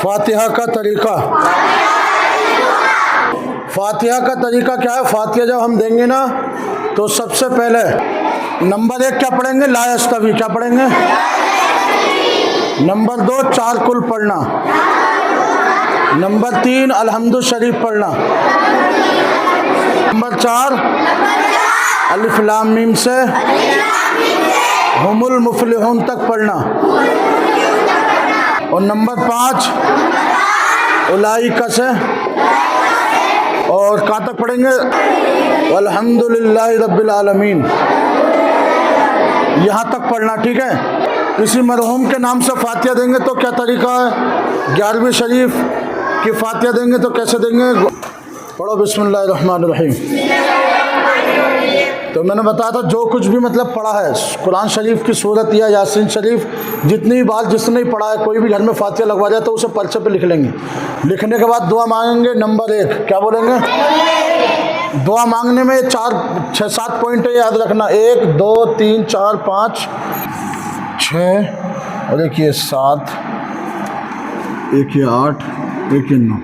फातिहा का तरीका। फातिहा का तरीका क्या है? फातिहा जब हम देंगे ना तो सबसे पहले नंबर 1 क्या पढ़ेंगे? ला यस्तवी। क्या पढ़ेंगे? नंबर 2 चार कुल पढ़ना। नंबर 3 अलहम्दु शरीफ पढ़ना। नंबर 4 अलिफ लाम मीम से हुमुल मुफलिहून तक पढ़ना। और नंबर 5 उलाइका से और कहाँ तक पढ़ेंगे? अल्हम्दुलिल्लाहि रब्बिल आलमीन, यहाँ तक पढ़ना। ठीक है। किसी मरहूम के नाम से फातिहा देंगे तो क्या तरीका है? 11वीं शरीफ की फातिहा देंगे तो कैसे देंगे? पढ़ो बिस्मिल्लाहिर्रहमानिर्रहीम। तो मैंने बताया था जो कुछ भी मतलब पढ़ा है कुरान शरीफ की सूरत या यासीन शरीफ, जितनी बार जिसने पढ़ा है, कोई भी घर में फातिहा लगवा जाए तो उसे पर्चे पे लिख लेंगे। लिखने के बाद दुआ मांगेंगे। नंबर 1 क्या बोलेंगे? दुआ मांगने में 4 6 7 पॉइंट है, याद रखना। 1 2 3 4 5 6 और एक ये 7, एक ये 8, एक ये 9।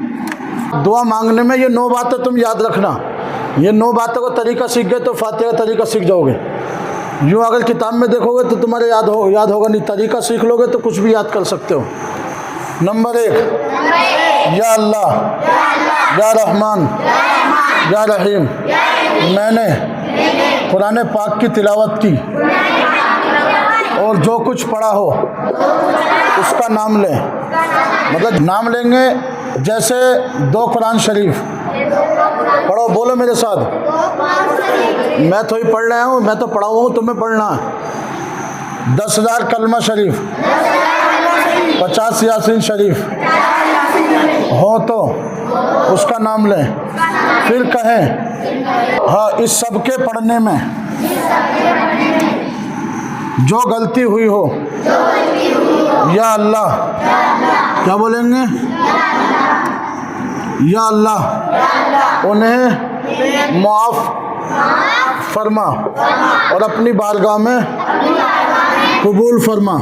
दुआ मांगने में ये 9 बातें तुम याद रखना। ये 9 बातों का तरीका सीख गए तो फातिहा का तरीका सीख जाओगे। यूँ अगर किताब में देखोगे तो तुम्हारे याद होगा नहीं, तरीका सीख लोगे तो कुछ भी याद कर सकते हो। नंबर 1 या अल्लाह या रहमान या रहीम, मैंने कुरान पाक की तिलावत की और जो कुछ पढ़ा हो उसका नाम लें। मतलब नाम लेंगे जैसे 2 कुरान शरीफ पढ़ो। बोलो मेरे साथ। मैं तो ही पढ़ रहा हूँ, मैं तो पढ़ा हुआ हूँ, तुम्हें पढ़ना। 10,000 कलमा शरीफ, 50 यासीन शरीफ हो तो उसका नाम लें। फिर कहें हाँ, इस सब के पढ़ने में जो गलती हुई हो या अल्लाह, क्या बोलेंगे? या अल्लाह उन्हें माफ़ फरमा और अपनी बारगाह में कबूल फरमा।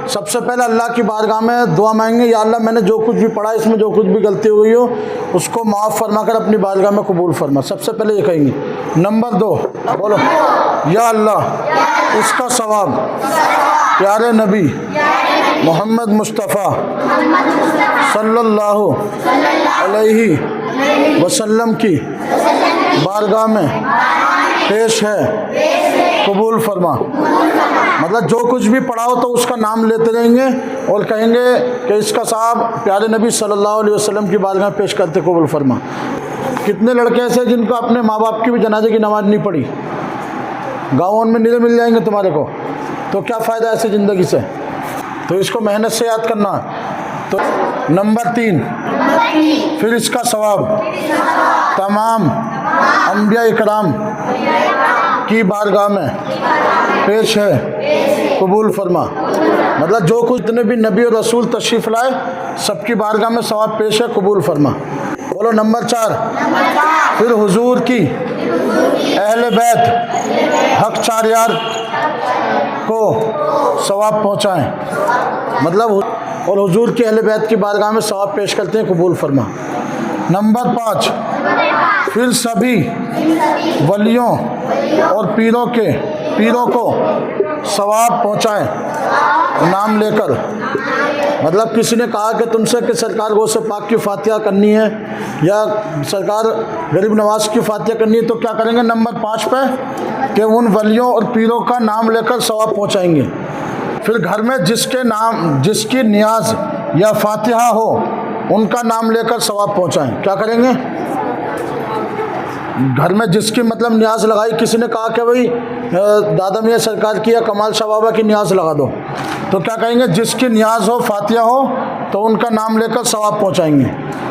सबसे पहले अल्लाह की बारगाह में दुआ मांगेंगे, या अल्लाह मैंने जो कुछ भी पढ़ा इसमें जो कुछ भी गलती हुई हो उसको माफ़ फरमा कर अपनी बारगाह में कबूल फरमा। सबसे पहले ये कहेंगे। नंबर 2 बोलो, या अल्लाह इसका सवाब प्यारे नबी मोहम्मद मुस्तफ़ा सल्लल्लाहु अलैहि वसल्लम की बारगाह में पेश है, कबूल फरमा। मतलब जो कुछ भी पढ़ा हो तो उसका नाम लेते रहेंगे और कहेंगे कि इसका साहब प्यारे नबी सल्लल्लाहु अलैहि वसल्लम की बारगाह में पेश करते, कबूल फरमा। कितने लड़के ऐसे जिनको अपने माँ बाप की भी जनाजे की नमाज नहीं पढ़ी? गाँवों में नीले मिल जाएंगे तुम्हारे को, तो क्या फ़ायदा ऐसे ज़िंदगी से? तो इसको मेहनत से याद करना। तो नंबर 3 फिर इसका सवाब तमाम अंबिया इकराम की बारगाह में पेश है, कबूल फरमा। मतलब जो कुछ इतने भी नबी और रसूल तशरीफ़ लाए सबकी बारगाह में सवाब पेश है, कबूल फरमा। बोलो नंबर 4 फिर हुजूर की अहले बैत हक 4 यार को सवाब पहुँचाएँ। मतलब और हुजूर की अहले बैत की बारगाह में सवाब पेश करते हैं, कबूल फरमा। नंबर 5 फिर सभी वलियों और पीरों को सवाब पहुँचाएँ नाम लेकर। मतलब किसी ने कहा कि तुमसे कि सरकार गौ से पाक की फातिहा करनी है या सरकार गरीब नवाज की फातिहा करनी है, तो क्या करेंगे? नंबर 5 पे कि उन वलियों और पीरों का नाम लेकर सवाब पहुँचाएंगे। फिर घर में जिसकी नियाज या फातिहा हो उनका नाम लेकर सवाब पहुँचाएं। क्या करेंगे? घर में जिसकी मतलब नियाज लगाई, किसी ने कहा कि भाई दादा मियाँ सरकार की या कमाल शाह बाबा की नियाज लगा दो, तो क्या कहेंगे? जिसकी नियाज हो, फातिहा हो, तो उनका नाम लेकर सवाब पहुँचाएंगे।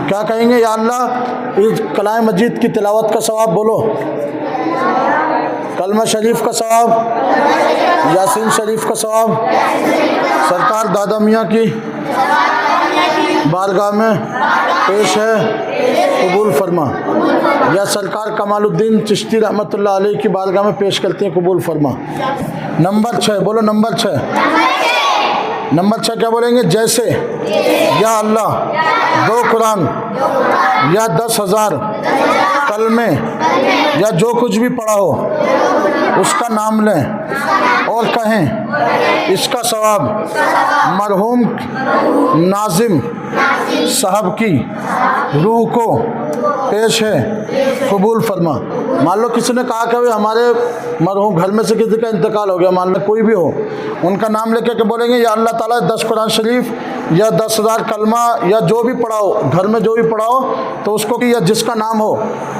क्या कहेंगे? या अल्लाह इस कलाम मजीद की तिलावत का सवाब, बोलो कलमा शरीफ का सवाब, यासीन शरीफ का सवाब सरकार दादा मियाँ की बारगाह में पेश है, कबूल फरमा। या सरकार कमालुद्दीन चिश्ती रहमतुल्लाह अलैह की बारगाह में पेश करते हैं, कबूल फरमा। नंबर 6 बोलो, नंबर 6 नंबर 6 क्या बोलेंगे? जैसे या अल्लाह, 2 कुरान या 10,000 कलमे या जो कुछ भी पढ़ा हो उसका नाम लें और कहें इसका सवाब मरहूम नाजिम साहब की रूह को पेश है, कबूल फरमा। मान लो किसी ने कहा कि भाई हमारे मरहूम घर में से किसी का इंतकाल हो गया, मान लो कोई भी हो, उनका नाम लेके के बोलेंगे या अल्लाह ताला 10 कुरान शरीफ या 10,000 कलमा या जो भी पढ़ा हो, घर में जो भी पढ़ा हो तो उसको या जिसका नाम हो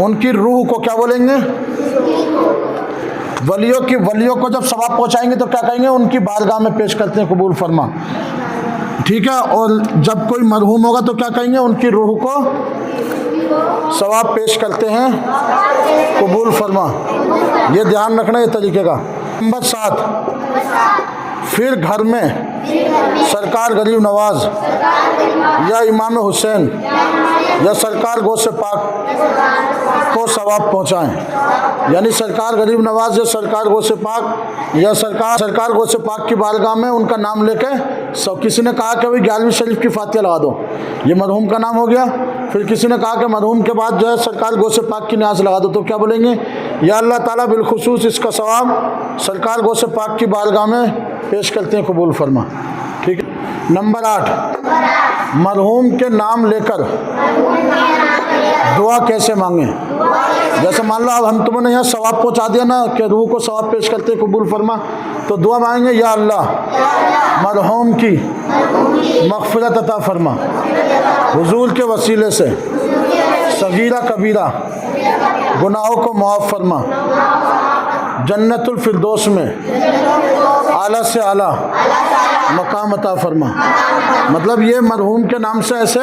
उनकी रूह को क्या बोलेंगे? वलियों को जब सवाब पहुंचाएंगे तो क्या कहेंगे? उनकी बारगाह में पेश करते हैं, कबूल फरमा। ठीक है। और जब कोई मरहूम होगा तो क्या कहेंगे? उनकी रूह को सवाब पेश करते हैं, कबूल फरमा। ये ध्यान रखना ये तरीके का। नंबर 7, फिर घर में सरकार गरीब नवाज या इमाम हुसैन या सरकार गौसे पाक को सवाब पहुँचाएँ। यानी सरकार गरीब नवाज या सरकार गौसे पाक या सरकार गौसे पाक की बारगाह में उनका नाम लेके किसी ने कहा कि भाई 11वीं शरीफ की फातिहा लगा दो, ये मरहूम का नाम हो गया। फिर किसी ने कहा कि मरहूम के बाद जो है सरकार गौसे पाक की न्याज लगा दो, तो क्या बोलेंगे? या अल्लाह ताला बिलखुसूस इसका सवाब सरकार गौसे पाक की बारगाह में पेश करते हैं, कबूल फरमा। ठीक है। नंबर 8, मरहूम के नाम लेकर दुआ कैसे मांगें? जैसे मान लो अब हम तुमने यहाँ सवाब पहुँचा दिया ना कि रूह को सवाब पेश करते हैं, कबूल फरमा, तो दुआ मांगेंगे या अल्लाह मरहूम की मग़फ़िरत अता फरमा, हुजूर के वसीले से सगीरा कबीरा गुनाहों को मुआफ़ फरमा, जन्नतुल फिरदौस में आला से आला मकाम अता फरमा। मतलब ये मरहूम के नाम से ऐसे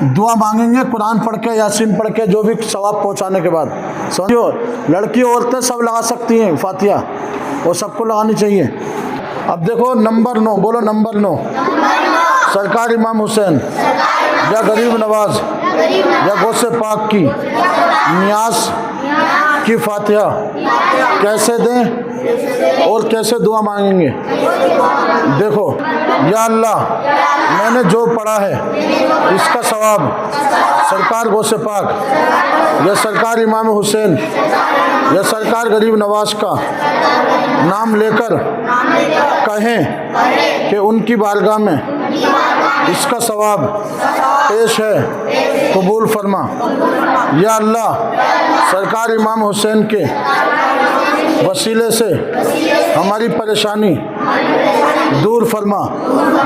दुआ मांगेंगे, कुरान पढ़ के, यासीन पढ़ के, जो भी सवाब पहुंचाने के बाद। समझो, लड़की औरतें सब लगा सकती हैं फातिहा, और सबको लगानी चाहिए। अब देखो नंबर 9, बोलो नंबर 9, सरकार इमाम हुसैन या गरीब नवाज या गौसे पाक की नियाज की फातिहा कैसे दें और कैसे दुआ मांगेंगे? देखो, या अल्लाह मैंने जो पढ़ा है इसका सवाब सरकार गौसे पाक या सरकार इमाम हुसैन या सरकार गरीब नवाज का नाम लेकर कहें कि उनकी बारगाह में इसका सवाब पेश है, कबूल फरमा। या अल्लाह सरकार इमाम हुसैन के वसीले से हमारी परेशानी दूर फरमा।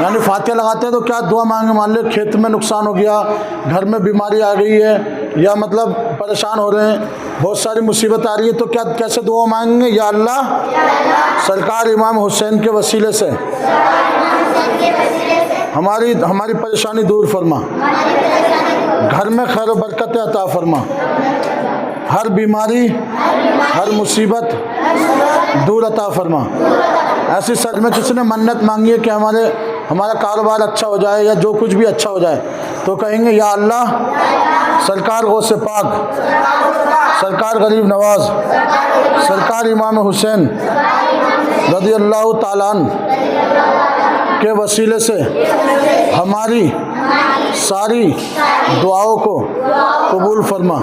यानी फातिहा लगाते हैं तो क्या दुआ मांगे? मान लो खेत में नुकसान हो गया, घर में बीमारी आ गई है, या मतलब परेशान हो रहे हैं, बहुत सारी मुसीबत आ रही है, तो क्या कैसे दुआ मांगेंगे? या अल्लाह सरकार इमाम हुसैन के वसीले से हमारी परेशानी दूर फरमा, घर में खैर व बरकत अता फरमा, हर बीमारी हर मुसीबत दूर अता फरमा। ऐसी सच में किसी ने मन्नत मांगी है कि हमारा कारोबार अच्छा हो जाए या जो कुछ भी अच्छा हो जाए, तो कहेंगे या अल्लाह सरकार गौसे पाक, सरकार गरीब नवाज, सरकार इमाम हुसैन रज़ियल्लाहु ताला अन्हु के वसीले से हमारी सारी दुआओं को कबूल फरमा।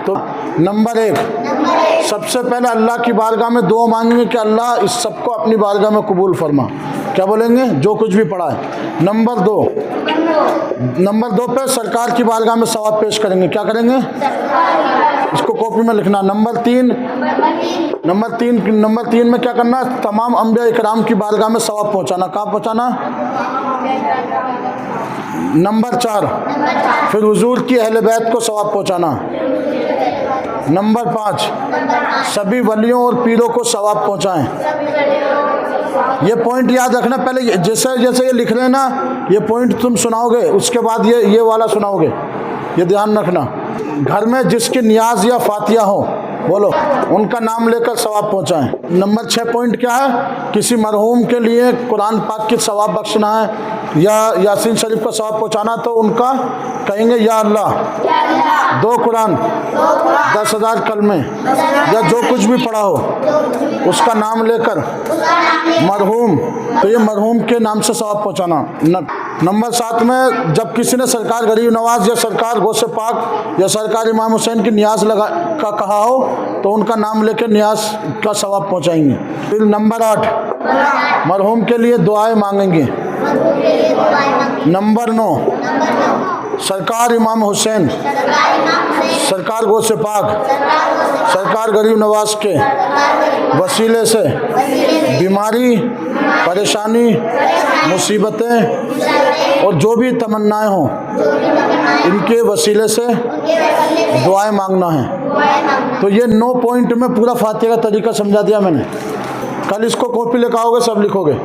तो नंबर 1, सबसे पहले अल्लाह की बारगाह में दुआ मांगेंगे कि अल्लाह इस सबको अपनी बारगाह में कबूल फरमा। क्या बोलेंगे? जो कुछ भी पढ़ा है। नंबर 2 पे सरकार की बारगाह में सवाब पेश करेंगे। क्या करेंगे? इसको कॉपी में लिखना। नंबर 3 में क्या करना? तमाम अंबिया इकराम की बारगाह में सवाब पहुंचाना। कहाँ पहुंचाना? नंबर 4 फिर हुजूर की अहले बैत को सवाब पहुंचाना। नंबर 5 सभी वलियों और पीरों को सवाब पहुंचाएं। ये पॉइंट याद रखना। पहले जैसे ये लिख रहे हैं ना, ये पॉइंट तुम सुनाओगे, उसके बाद ये वाला सुनाओगे, ये ध्यान रखना। घर में जिसकी नियाज या फातिहा हो بولو ان کا نام لے کر ثواب پہنچائیں. نمبر 6 پوائنٹ کیا ہے؟ کسی مرحوم کے لیے قرآن پاک کی ثواب بخشنا ہے یا یاسین شریف کا ثواب پہنچانا تو ان کا کہیں گے یا اللہ 2 قرآن 10,000 کلمے یا جو کچھ بھی پڑھا ہو اس کا نام لے کر مرحوم، تو یہ مرحوم کے نام سے ثواب پہنچانا. نمبر 7 میں جب کسی نے سرکار غریب نواز یا سرکار غوث پاک یا سرکار امام حسین کی نیاز کا کہا ہو تو ان کا نام لے کے نیاز کا ثواب پہنچائیں گے. پھر نمبر 8 مرحوم کے لیے دعائیں مانگیں گے. نمبر 9 سرکار امام حسین، سرکار غوث پاک، سرکار غریب نواز کے وسیلے سے بیماری، پریشانی، مصیبتیں اور جو بھی تمنائیں ہوں ان کے وسیلے سے دعائیں مانگنا ہے. تو یہ 9 پوائنٹ میں پورا فاتحہ کا طریقہ سمجھا دیا میں نے. کل اس کو کاپی لے کے آؤ گے، سب لکھو گے.